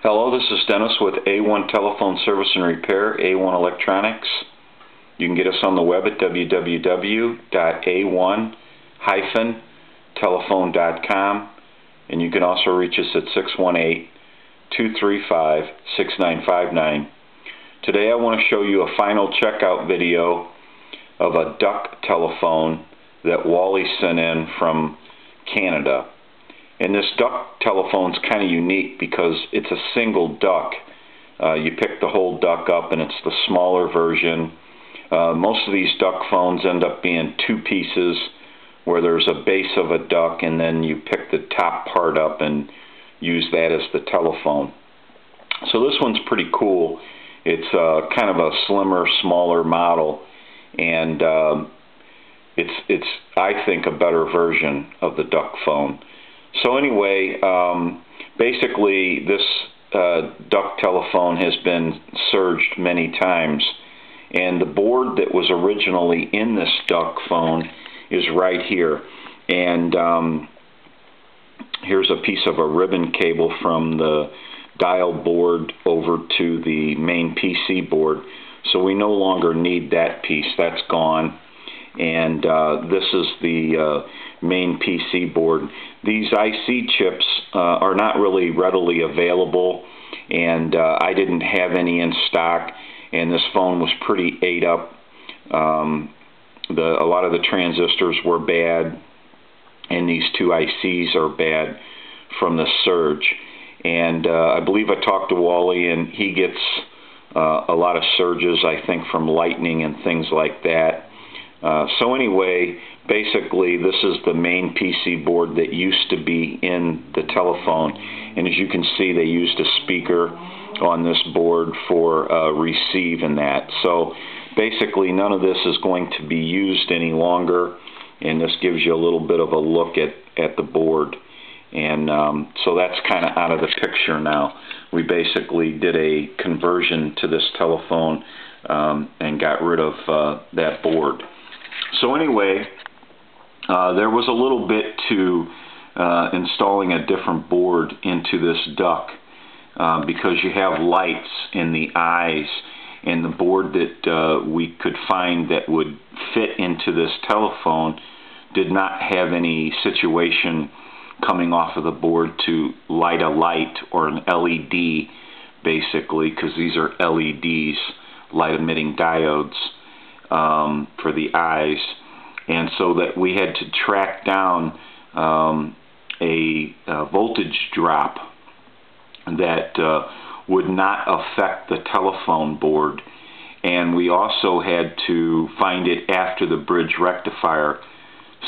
Hello, this is Dennis with A1 Telephone Service and Repair, A1 Electronics. You can get us on the web at www.a1-telephone.com, and you can also reach us at 618-235-6959. Today I want to show you a final checkout video of a duck telephone that Wally sent in from Canada. And this duck telephone is kind of unique because it's a single duck. You pick the whole duck up and it's the smaller version. Most of these duck phones end up being two pieces where there's a base of a duck and then you pick the top part up and use that as the telephone. So this one's pretty cool. It's kind of a slimmer, smaller model, and it's I think a better version of the duck phone. So anyway, basically this duck telephone has been surged many times, and the board that was originally in this duck phone is right here. And here's a piece of a ribbon cable from the dial board over to the main PC board. So we no longer need that piece, that's gone. And this is the main PC board. These IC chips are not really readily available, and I didn't have any in stock, and this phone was pretty ate up. A lot of the transistors were bad, and these two ICs are bad from the surge. And I believe I talked to Wally, and he gets a lot of surges, I think, from lightning and things like that. So anyway, basically this is the main PC board that used to be in the telephone, and as you can see they used a speaker on this board for receive and that. So basically none of this is going to be used any longer, and this gives you a little bit of a look at the board. And so that's kind of out of the picture now. We basically did a conversion to this telephone and got rid of that board. So anyway, there was a little bit to installing a different board into this duck because you have lights in the eyes, and the board that we could find that would fit into this telephone did not have any situation coming off of the board to light a light or an LED, basically, because these are LEDs, light emitting diodes, for the eyes. And so that we had to track down a voltage drop that would not affect the telephone board, and we also had to find it after the bridge rectifier,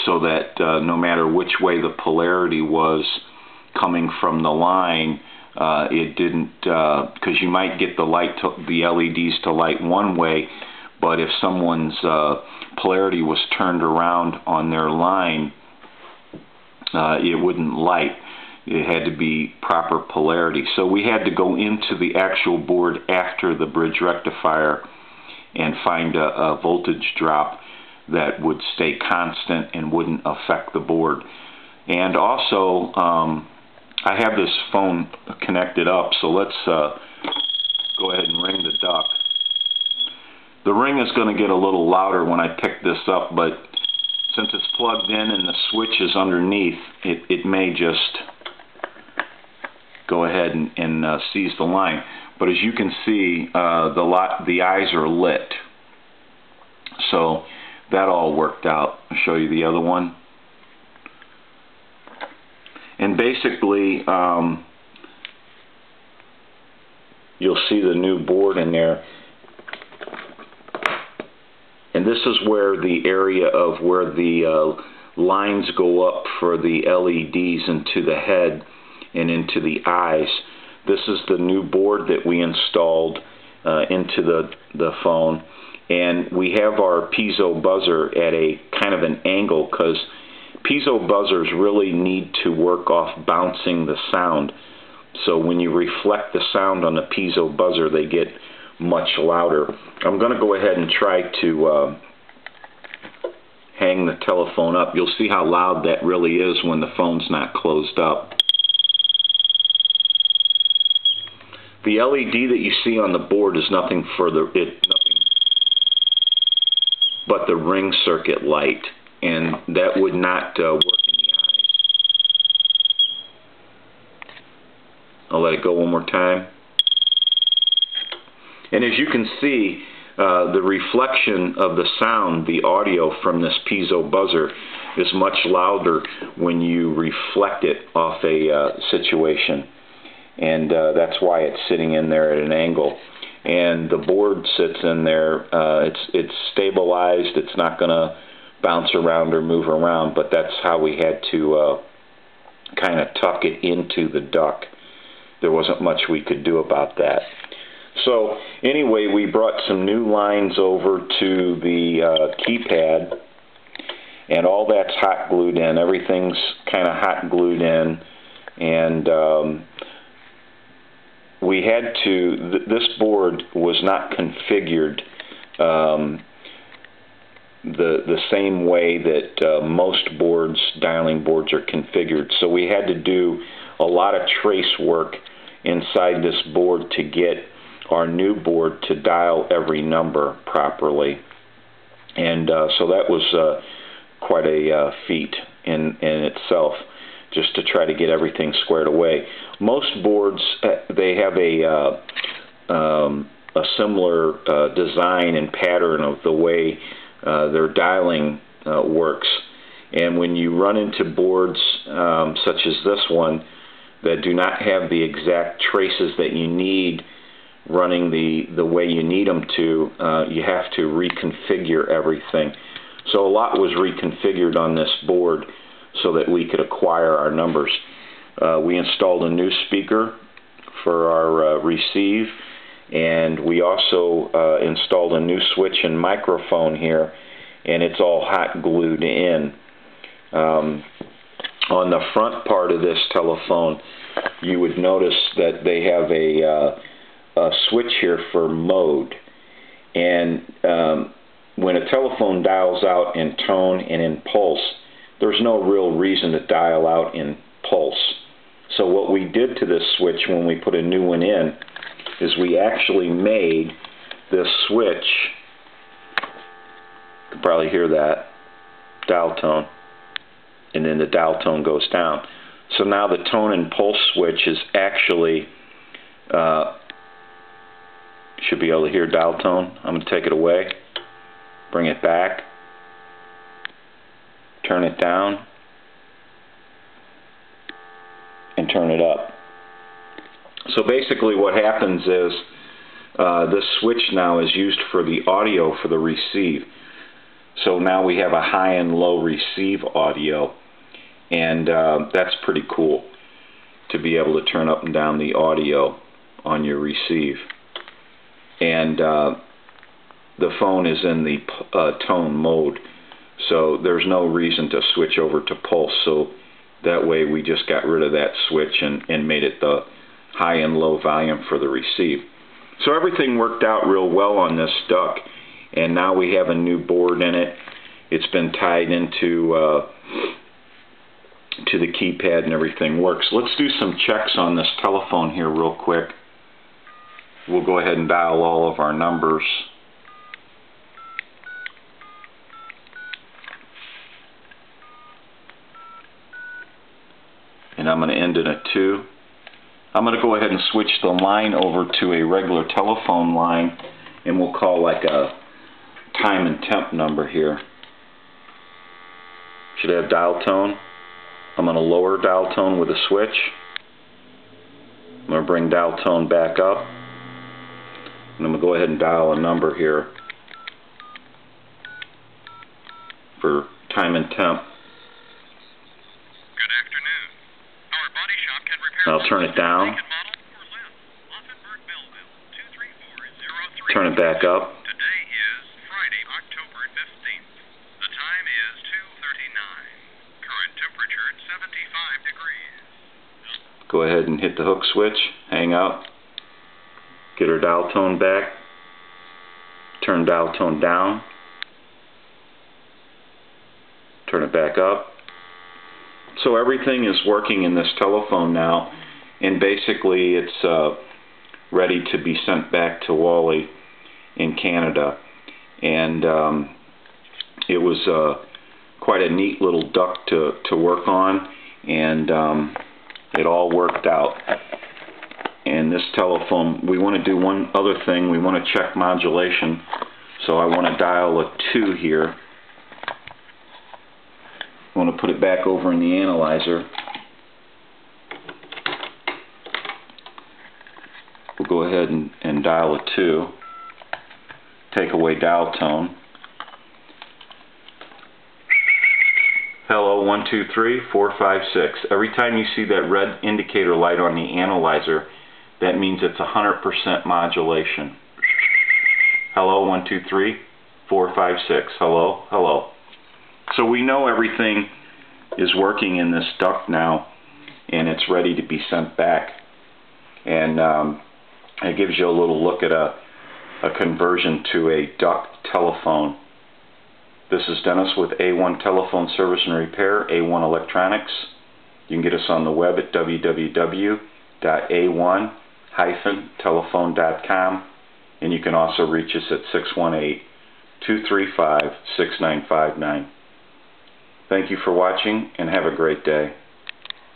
so that no matter which way the polarity was coming from the line, it didn't, because you might get the LEDs to light one way, but if someone's polarity was turned around on their line, it wouldn't light. It had to be proper polarity. So we had to go into the actual board after the bridge rectifier and find a voltage drop that would stay constant and wouldn't affect the board. And also, I have this phone connected up, so let's go ahead and ring the duck. The ring is going to get a little louder when I pick this up, but since it's plugged in and the switch is underneath, it may just go ahead and seize the line. But as you can see, the eyes are lit. So that all worked out. I'll show you the other one. And basically, you'll see the new board in there. And this is where the area of where the lines go up for the LEDs into the head and into the eyes. This is the new board that we installed into the phone. And we have our piezo buzzer at a kind of an angle, because piezo buzzers really need to work off bouncing the sound. So when you reflect the sound on the piezo buzzer, they get much louder. I'm going to go ahead and try to hang the telephone up. You'll see how loud that really is when the phone's not closed up. The LED that you see on the board is nothing but the ring circuit light, and that would not work in the eyes. I'll let it go one more time. And as you can see, the reflection of the sound, the audio from this piezo buzzer, is much louder when you reflect it off a situation. And that's why it's sitting in there at an angle. And the board sits in there, it's stabilized, it's not going to bounce around or move around, but that's how we had to kind of tuck it into the duck. There wasn't much we could do about that. So anyway, we brought some new lines over to the keypad, and all that's hot glued in. Everything's kind of hot glued in, and we had to, this board was not configured the same way that most boards, dialing boards, are configured. So we had to do a lot of trace work inside this board to get our new board to dial every number properly. And so that was quite a feat in itself, just to try to get everything squared away. Most boards, they have a similar design and pattern of the way their dialing works. And when you run into boards such as this one that do not have the exact traces that you need running the way you need them to, you have to reconfigure everything. So a lot was reconfigured on this board so that we could acquire our numbers. We installed a new speaker for our receive, and we also installed a new switch and microphone here, and it's all hot glued in. On the front part of this telephone, you would notice that they have a switch here for mode, and when a telephone dials out in tone and in pulse, there's no real reason to dial out in pulse. So what we did to this switch when we put a new one in is we actually made this switch, you can probably hear that, dial tone, and then the dial tone goes down. So now the tone and pulse switch is actually, should be able to hear dial tone. I'm going to take it away, bring it back, turn it down, and turn it up. So basically what happens is this switch now is used for the audio for the receive. So now we have a high and low receive audio, and that's pretty cool to be able to turn up and down the audio on your receive. And the phone is in the tone mode, so there's no reason to switch over to pulse. So that way we just got rid of that switch and made it the high and low volume for the receive. So everything worked out real well on this duck, and now we have a new board in it. It's been tied into to the keypad, and everything works. Let's do some checks on this telephone here real quick. We'll go ahead and dial all of our numbers. And I'm going to end in a 2. I'm going to go ahead and switch the line over to a regular telephone line, and we'll call like a time and temp number here. Should have dial tone. I'm going to lower dial tone with a switch. I'm going to bring dial tone back up, and I'm going to go ahead and dial a number here for time and temp. Good afternoon. Our body shop can repair. I'll turn it down. Turn it back up. Today is Friday, October 15th. The time is 2:39. Current temperature at 75 degrees. Go ahead and hit the hook switch, hang up, get our dial tone back, turn dial tone down, turn it back up. So everything is working in this telephone now, and basically it's ready to be sent back to Wally in Canada. And it was quite a neat little duct to work on, and it all worked out. And this telephone, we want to do one other thing. We want to check modulation. So I want to dial a 2 here. I want to put it back over in the analyzer. We'll go ahead and dial a 2. Take away dial tone. Hello, 1, 2, 3, 4, 5, 6. Every time you see that red indicator light on the analyzer, that means it's 100% modulation. Hello, 1, 2, 3, 4, 5, 6. Hello, hello. So we know everything is working in this duct now, and it's ready to be sent back. And it gives you a little look at a conversion to a duct telephone. This is Dennis with A1 Telephone Service and Repair, A1 Electronics. You can get us on the web at www.a1-telephone.com, and you can also reach us at 618-235-6959. Thank you for watching, and have a great day.